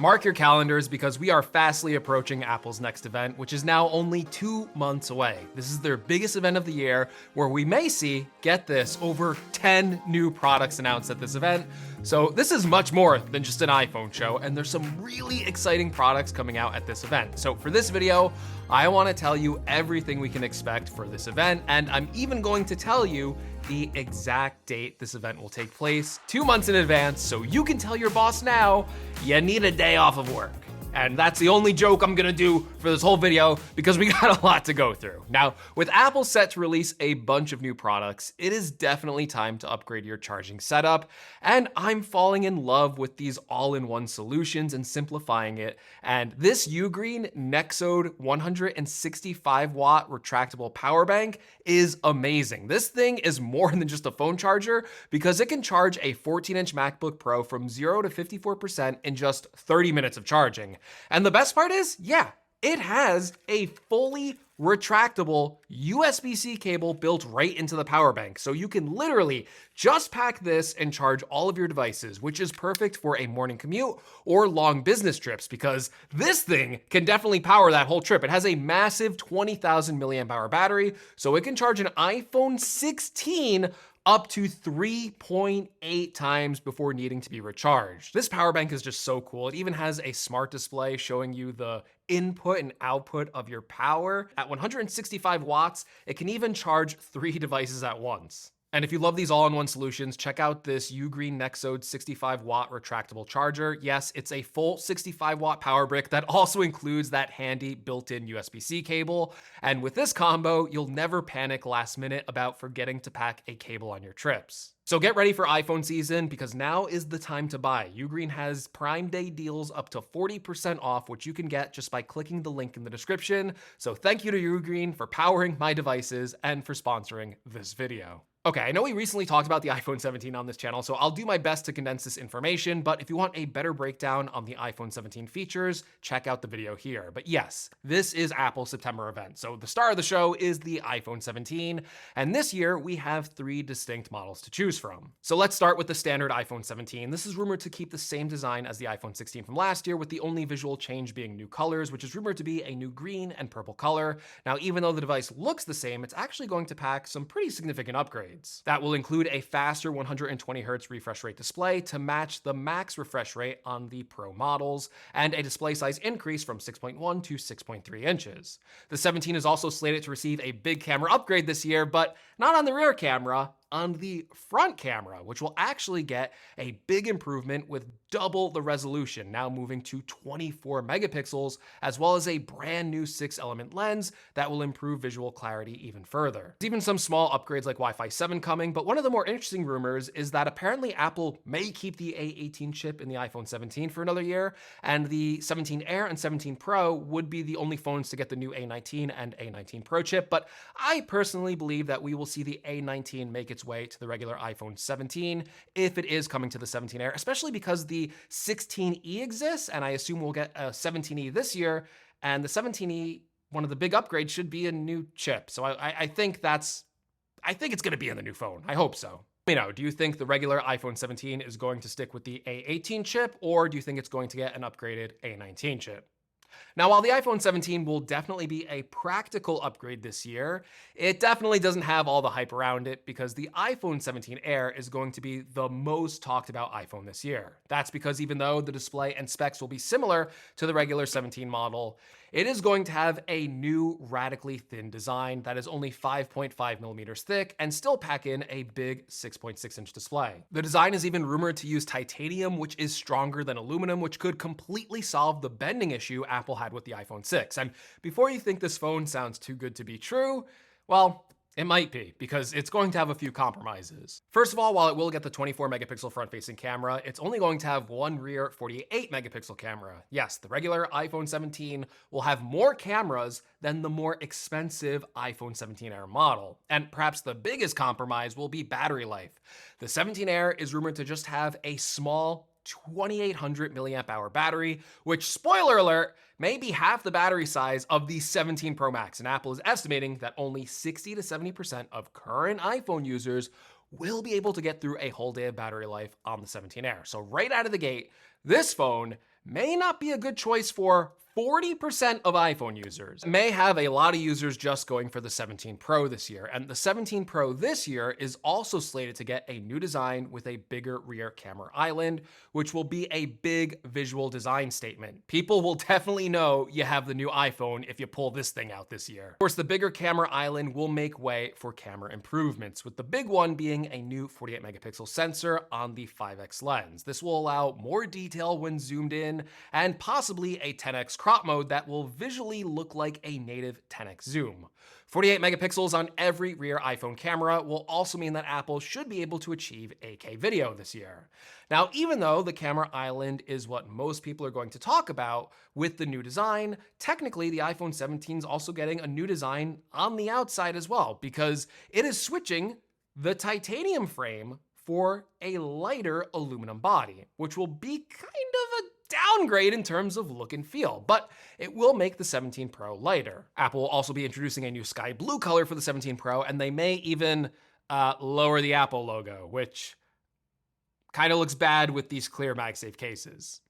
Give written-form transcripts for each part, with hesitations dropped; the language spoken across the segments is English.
Mark your calendars because we are fastly approaching Apple's next event, which is now only 2 months away. This is their biggest event of the year, where we may see, get this, over 10 new products announced at this event. So this is much more than just an iPhone show, and there's some really exciting products coming out at this event. So for this video, I want to tell you everything we can expect for this event, and I'm even going to tell you the exact date this event will take place 2 months in advance, so you can tell your boss now you need a day off of work. And that's the only joke I'm gonna do for this whole video because we got a lot to go through. Now, with Apple set to release a bunch of new products, it is definitely time to upgrade your charging setup. And I'm falling in love with these all-in-one solutions and simplifying it. And this Ugreen Nexode 165 watt retractable power bank is amazing. This thing is more than just a phone charger because it can charge a 14-inch MacBook Pro from 0 to 54% in just 30 minutes of charging. And the best part is, yeah, it has a fully retractable USB-C cable built right into the power bank. So you can literally just pack this and charge all of your devices, which is perfect for a morning commute or long business trips because this thing can definitely power that whole trip. It has a massive 20,000 milliamp hour battery, so it can charge an iPhone 16 up to 3.8 times before needing to be recharged. This power bank is just so cool. It even has a smart display showing you the input and output of your power. At 165 watts, it can even charge 3 devices at once. And if you love these all-in-one solutions, check out this Ugreen Nexode 65 watt retractable charger. Yes, it's a full 65 watt power brick that also includes that handy built-in USB-C cable. And with this combo, you'll never panic last minute about forgetting to pack a cable on your trips. So get ready for iPhone season because now is the time to buy. Ugreen has Prime Day deals up to 40% off, which you can get just by clicking the link in the description. So thank you to Ugreen for powering my devices and for sponsoring this video. Okay, I know we recently talked about the iPhone 17 on this channel, so I'll do my best to condense this information, but if you want a better breakdown on the iPhone 17 features, check out the video here. But yes, this is Apple's September event. So the star of the show is the iPhone 17, and this year we have 3 distinct models to choose from. So let's start with the standard iPhone 17. This is rumored to keep the same design as the iPhone 16 from last year, with the only visual change being new colors, which is rumored to be a new green and purple color. Now, even though the device looks the same, it's actually going to pack some pretty significant upgrades. That will include a faster 120Hz refresh rate display to match the max refresh rate on the Pro models, and a display size increase from 6.1 to 6.3 inches. The 17 is also slated to receive a big camera upgrade this year, but not on the rear camera, on the front camera, which will actually get a big improvement with double the resolution, now moving to 24 megapixels, as well as a brand new 6-element lens that will improve visual clarity even further. There's even some small upgrades like Wi-Fi 7 coming, but one of the more interesting rumors is that apparently Apple may keep the A18 chip in the iPhone 17 for another year, and the 17 Air and 17 Pro would be the only phones to get the new A19 and A19 Pro chip, but I personally believe that we will see the A19 make its way to the regular iPhone 17 if it is coming to the 17 Air, especially because the 16e exists, and I assume we'll get a 17e this year, and the 17e, one of the big upgrades should be a new chip. So I think it's gonna be in the new phone. I hope so. You know, do you think the regular iPhone 17 is going to stick with the A18 chip, or do you think it's going to get an upgraded A19 chip? Now, while the iPhone 17 will definitely be a practical upgrade this year, it definitely doesn't have all the hype around it because the iPhone 17 Air is going to be the most talked about iPhone this year. That's because even though the display and specs will be similar to the regular 17 model, it is going to have a new radically thin design that is only 5.5 millimeters thick and still pack in a big 6.6-inch display. The design is even rumored to use titanium, which is stronger than aluminum, which could completely solve the bending issue Apple had with the iPhone 6. And before you think this phone sounds too good to be true, well, it might be, because it's going to have a few compromises. First of all, while it will get the 24 megapixel front-facing camera, it's only going to have one rear 48 megapixel camera. Yes, the regular iPhone 17 will have more cameras than the more expensive iPhone 17 Air model. And perhaps the biggest compromise will be battery life. The 17 Air is rumored to just have a small 2800 milliamp hour battery, which, spoiler alert, may be half the battery size of the 17 Pro Max, and Apple is estimating that only 60 to 70% of current iPhone users will be able to get through a whole day of battery life on the 17 Air. So right out of the gate, this phone may not be a good choice for 40% of iPhone users. May have a lot of users just going for the 17 Pro this year, and the 17 Pro this year is also slated to get a new design with a bigger rear camera island, which will be a big visual design statement. People will definitely know you have the new iPhone if you pull this thing out this year. Of course, the bigger camera island will make way for camera improvements, with the big one being a new 48 megapixel sensor on the 5x lens. This will allow more detail when zoomed in, and possibly a 10x crop mode that will visually look like a native 10x zoom. 48 megapixels on every rear iPhone camera will also mean that Apple should be able to achieve 8K video this year. Now, even though the camera island is what most people are going to talk about with the new design, technically the iPhone 17 is also getting a new design on the outside as well, because it is switching the titanium frame for a lighter aluminum body, which will be kind of a downgrade in terms of look and feel, but it will make the 17 Pro lighter. Apple will also be introducing a new sky blue color for the 17 Pro, and they may even lower the Apple logo, which kind of looks bad with these clear MagSafe cases.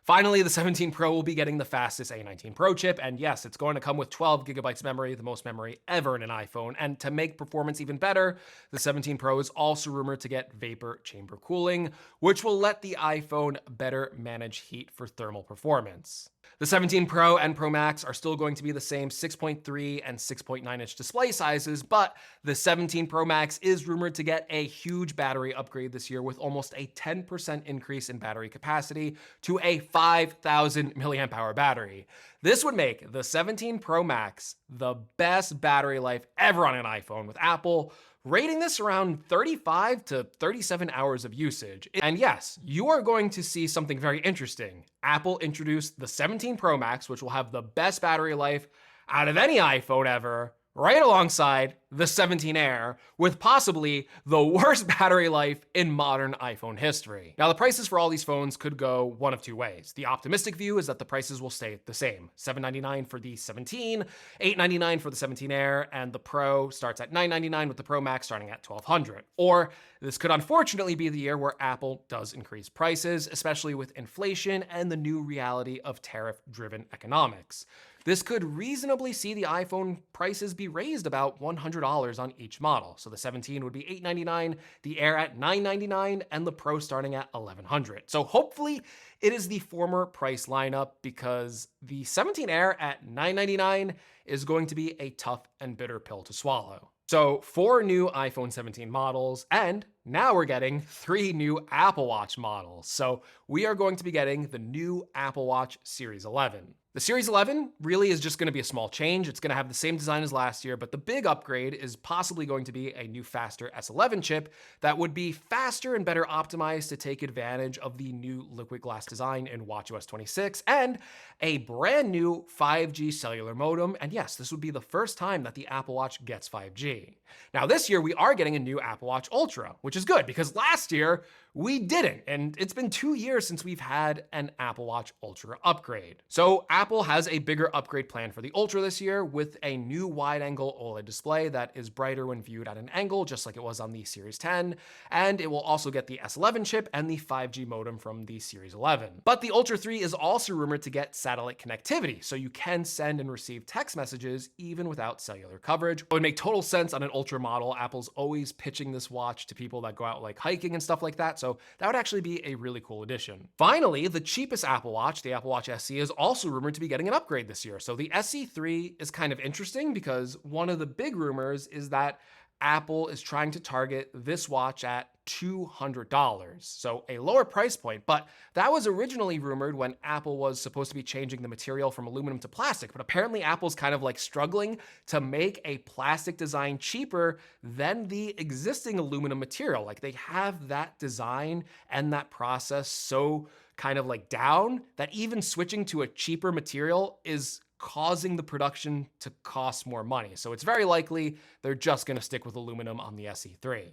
Finally, the 17 Pro will be getting the fastest A19 Pro chip, and yes, it's going to come with 12 gigabytes memory, the most memory ever in an iPhone. And to make performance even better, the 17 Pro is also rumored to get vapor chamber cooling, which will let the iPhone better manage heat for thermal performance. The 17 Pro and Pro Max are still going to be the same 6.3 and 6.9 inch display sizes, but the 17 Pro Max is rumored to get a huge battery upgrade this year with almost a 10% increase in battery capacity to a 5,000 milliamp hour battery. This would make the 17 Pro Max the best battery life ever on an iPhone, with Apple rating this around 35 to 37 hours of usage. And yes, you are going to see something very interesting. Apple introduced the 17 Pro Max, which will have the best battery life out of any iPhone ever, right alongside the 17 Air, with possibly the worst battery life in modern iPhone history. Now, the prices for all these phones could go one of two ways. The optimistic view is that the prices will stay the same. $799 for the 17, $899 for the 17 Air, and the Pro starts at $999 with the Pro Max starting at $1,200. Or this could unfortunately be the year where Apple does increase prices, especially with inflation and the new reality of tariff-driven economics. This could reasonably see the iPhone prices be raised about $100 on each model. So the 17 would be $899, the Air at $999, and the Pro starting at $1,100. So hopefully it is the former price lineup, because the 17 Air at $999 is going to be a tough and bitter pill to swallow. So 4 new iPhone 17 models, and now we're getting 3 new Apple Watch models. So we are going to be getting the new Apple Watch Series 11. The Series 11 really is just going to be a small change. It's going to have the same design as last year, but the big upgrade is possibly going to be a new faster S11 chip that would be faster and better optimized to take advantage of the new liquid glass design in watchOS 26, and a brand new 5G cellular modem. And yes, this would be the first time that the Apple Watch gets 5G. Now this year we are getting a new Apple Watch Ultra, which is good because last year we didn't, and it's been 2 years since we've had an Apple Watch Ultra upgrade. So Apple has a bigger upgrade plan for the Ultra this year, with a new wide-angle OLED display that is brighter when viewed at an angle, just like it was on the Series 10, and it will also get the S11 chip and the 5G modem from the Series 11. But the Ultra 3 is also rumored to get satellite connectivity, so you can send and receive text messages even without cellular coverage. It would make total sense on an Ultra model. Apple's always pitching this watch to people that go out like hiking and stuff like that, so that would actually be a really cool addition. Finally, the cheapest Apple Watch, the Apple Watch SE, is also rumored to be getting an upgrade this year. So the SE3 is kind of interesting because one of the big rumors is that Apple is trying to target this watch at $200, so a lower price point, but that was originally rumored when Apple was supposed to be changing the material from aluminum to plastic, but apparently Apple's kind of like struggling to make a plastic design cheaper than the existing aluminum material. Like, they have that design and that process so kind of like down that even switching to a cheaper material is causing the production to cost more money. So it's very likely they're just going to stick with aluminum on the SE3.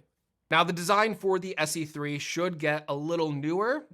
Now, the design for the SE3 should get a little newer,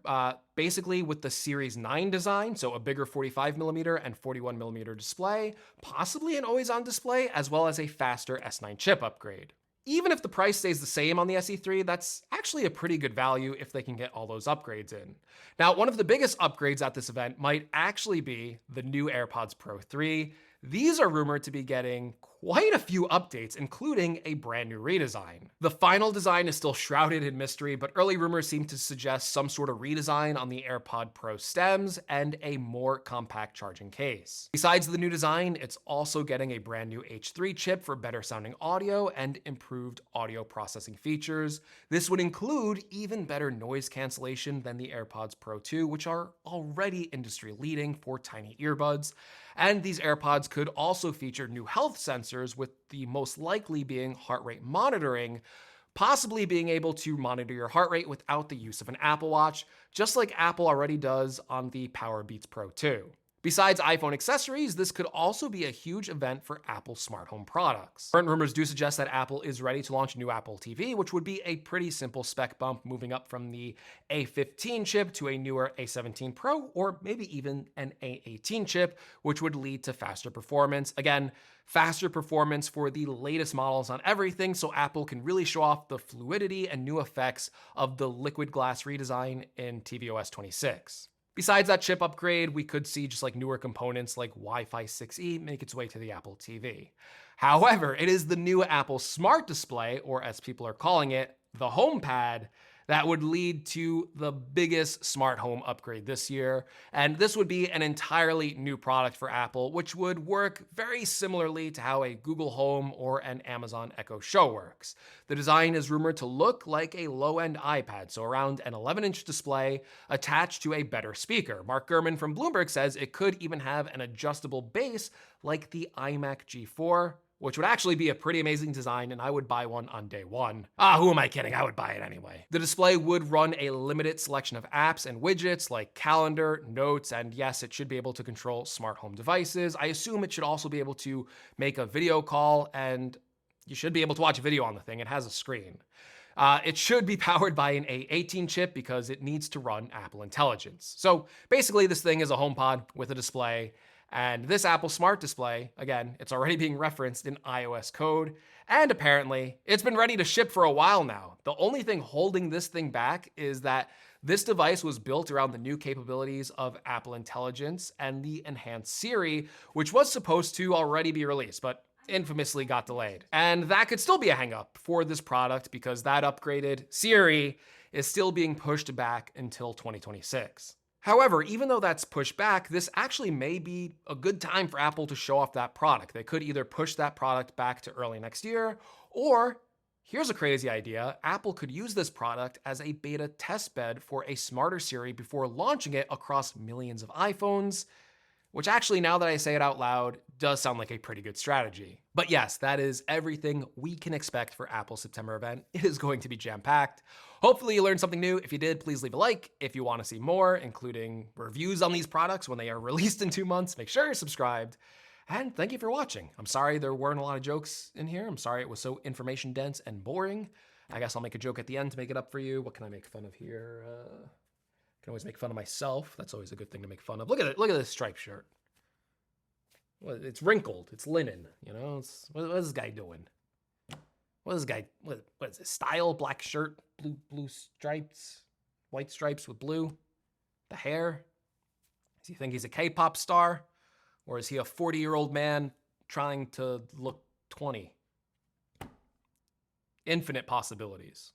basically with the Series 9 design, so a bigger 45mm and 41mm display, possibly an always-on display, as well as a faster S9 chip upgrade. Even if the price stays the same on the SE3, that's actually a pretty good value if they can get all those upgrades in. Now, one of the biggest upgrades at this event might actually be the new AirPods Pro 3. These are rumored to be getting quite a few updates, including a brand new redesign. The final design is still shrouded in mystery, but early rumors seem to suggest some sort of redesign on the AirPod Pro stems and a more compact charging case. Besides the new design, it's also getting a brand new H3 chip for better sounding audio and improved audio processing features. This would include even better noise cancellation than the AirPods Pro 2, which are already industry leading for tiny earbuds. And these AirPods could also feature new health sensors, with the most likely being heart rate monitoring, possibly being able to monitor your heart rate without the use of an Apple Watch, just like Apple already does on the Powerbeats Pro 2. Besides iPhone accessories, this could also be a huge event for Apple smart home products. Current rumors do suggest that Apple is ready to launch a new Apple TV, which would be a pretty simple spec bump, moving up from the A15 chip to a newer A17 Pro, or maybe even an A18 chip, which would lead to faster performance. Again, faster performance for the latest models on everything, so Apple can really show off the fluidity and new effects of the liquid glass redesign in tvOS 26. Besides that chip upgrade, we could see just like newer components like Wi-Fi 6E make its way to the Apple TV. However, it is the new Apple Smart Display, or as people are calling it, the HomePad, that would lead to the biggest smart home upgrade this year. And this would be an entirely new product for Apple, which would work very similarly to how a Google Home or an Amazon Echo Show works. The design is rumored to look like a low-end iPad, so around an 11-inch display attached to a better speaker. Mark Gurman from Bloomberg says it could even have an adjustable base like the iMac G4, which would actually be a pretty amazing design, and I would buy one on day one. Who am I kidding? I would buy it anyway. The display would run a limited selection of apps and widgets like calendar, notes, and yes, it should be able to control smart home devices. I assume it should also be able to make a video call, and you should be able to watch a video on the thing. It has a screen. It should be powered by an A18 chip because it needs to run Apple Intelligence. So basically, this thing is a HomePod with a display. And this Apple Smart Display, again, it's already being referenced in iOS code, and apparently it's been ready to ship for a while now. The only thing holding this thing back is that this device was built around the new capabilities of Apple Intelligence and the enhanced Siri, which was supposed to already be released, but infamously got delayed. And that could still be a hang-up for this product because that upgraded Siri is still being pushed back until 2026. However, even though that's pushed back, this actually may be a good time for Apple to show off that product. They could either push that product back to early next year, or here's a crazy idea, Apple could use this product as a beta test bed for a smarter Siri before launching it across millions of iPhones, which actually, now that I say it out loud, does sound like a pretty good strategy. But yes, that is everything we can expect for Apple's September event. It is going to be jam-packed. Hopefully you learned something new. If you did, please leave a like. If you want to see more, including reviews on these products when they are released in 2 months, make sure you're subscribed. And thank you for watching. I'm sorry there weren't a lot of jokes in here. I'm sorry it was so information dense and boring. I guess I'll make a joke at the end to make it up for you. What can I make fun of here? Can always make fun of myself. That's always a good thing to make fun of. Look at it. Look at this striped shirt. Well, it's wrinkled. It's linen. You know, what is this guy doing? What is this guy? What is it? Style? Black shirt, blue stripes, white stripes with blue. The hair. Does he think he's a K-pop star, or is he a 40-year-old man trying to look 20? Infinite possibilities.